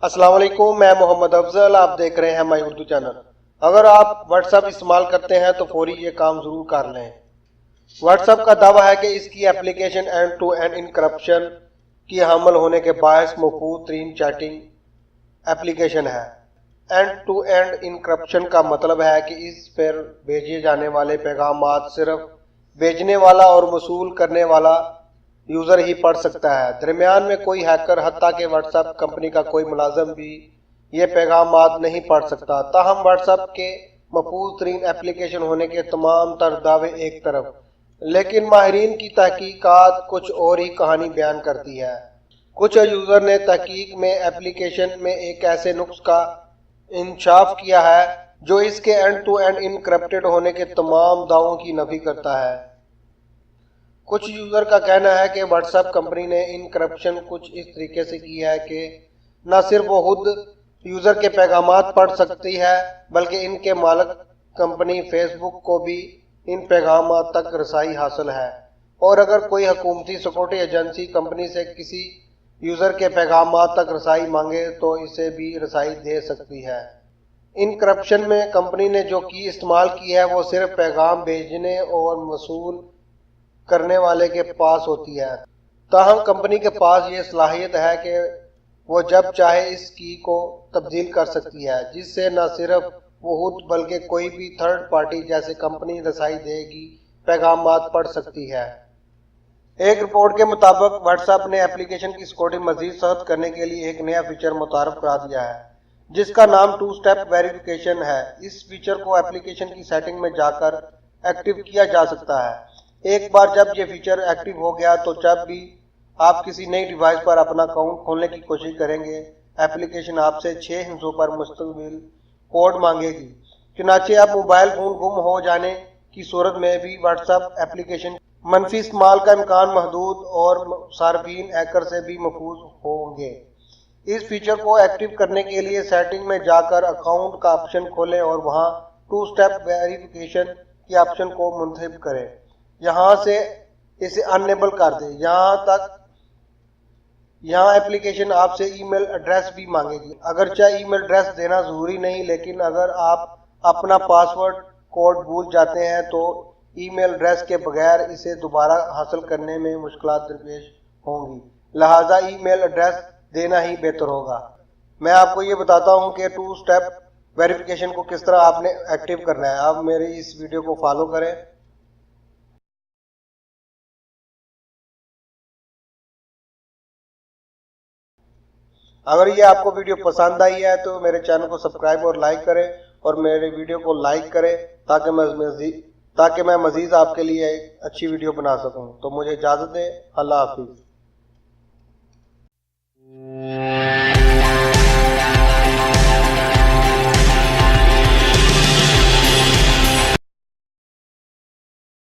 अस्सलाम वालेकुम, मैं मोहम्मद अफजल। आप देख रहे हैं माई उर्दू चैनल। अगर आप व्हाट्सएप इस्तेमाल करते हैं तो फौरी ये काम ज़रूर कर लें। व्हाट्सएप का दावा है कि इसकी application end to end encryption की हामिल होने के बायस महफूज तरीन चैटिंग एप्लीकेशन है। एंड टू एंड इनक्रप्शन का मतलब है कि इस पर भेजे जाने वाले पैगामात सिर्फ भेजने वाला और वसूल करने वाला यूज़र ही पढ़ सकता है। दरमियान में कोई हैकर, हत्ता के व्हाट्सएप कंपनी का कोई मुलाजिम भी ये पैगामात नहीं पढ़ सकता। ताहम व्हाट्सएप के महफूज तरीन एप्लीकेशन होने के तमाम तर दावे एक तरफ, लेकिन माहिरीन की तहकीकात कुछ और ही कहानी बयान करती है। कुछ यूज़र ने तहकीक में एप्लीकेशन में एक ऐसे नुक्स का इंकशाफ किया है जो इसके एंड टू एंड इनक्रप्टेड होने के तमाम दावों की नफी करता है। कुछ यूज़र का कहना है कि व्हाट्सएप कंपनी ने इनक्रप्शन कुछ इस तरीके से की है कि न सिर्फ वो खुद यूज़र के पैगामात पढ़ सकती है, बल्कि इनके मालिक कंपनी फेसबुक को भी इन पैगामात तक रसाई हासिल है। और अगर कोई हुकूमती सिक्योरिटी एजेंसी कंपनी से किसी यूज़र के पैगामात तक रसाई मांगे तो इसे भी रसाई दे सकती है। इनक्रप्शन में कंपनी ने जो की इस्तेमाल की है वो सिर्फ पैगाम भेजने और वसूल करने वाले के पास होती है। ताहम कंपनी के पास ये सलाहियत है कि वो जब चाहे इस की को तब्दील कर सकती है, जिससे न सिर्फ वो खुद बल्कि कोई भी थर्ड पार्टी जैसे कंपनी रसाई देगी पैगामात पढ़ सकती है। एक रिपोर्ट के मुताबिक व्हाट्सएप ने एप्लीकेशन की सिक्योरिटी मजीद सख्त करने के लिए एक नया फीचर मुतारफ करा दिया है, जिसका नाम टू स्टेप वेरिफिकेशन है। इस फीचर को एप्लीकेशन की सेटिंग में जाकर एक्टिव किया जा सकता है। एक बार जब ये फीचर एक्टिव हो गया तो जब भी आप किसी नई डिवाइस पर अपना अकाउंट खोलने की कोशिश करेंगे, एप्लीकेशन आपसे 6 हिस्सों पर मुश्तमिल कोड मांगेगी। चुनाचे अब मोबाइल फोन गुम हो जाने की सूरत में भी व्हाट्सएप एप्लीकेशन मनफी इस्तेमाल का इम्कान महदूद और सार्फिन हैकर से भी महफूज होंगे। इस फीचर को एक्टिव करने के लिए सेटिंग में जाकर अकाउंट का ऑप्शन खोलें और वहां टू स्टेप वेरिफिकेशन के ऑप्शन को मुंतखब करें। यहाँ से इसे अनएबल कर दें। यहाँ एप्लीकेशन आपसे ईमेल एड्रेस भी मांगेगी। अगरचे ईमेल एड्रेस देना जरूरी नहीं, लेकिन अगर आप अपना पासवर्ड कोड भूल जाते हैं तो ईमेल एड्रेस के बगैर इसे दोबारा हासिल करने में मुश्किलात दरपेश होंगी। लिहाजा ईमेल एड्रेस देना ही बेहतर होगा। मैं आपको ये बताता हूँ कि टू स्टेप वेरिफिकेशन को किस तरह आपने एक्टिव करना है। आप मेरे इस वीडियो को फॉलो करें। अगर ये आपको वीडियो पसंद आई है तो मेरे चैनल को सब्सक्राइब और लाइक करें और मेरे वीडियो को लाइक करें ताकि मैं मज़ीद आपके लिए अच्छी वीडियो बना सकूं। तो मुझे इजाज़त दें। अल्लाह हाफिज़।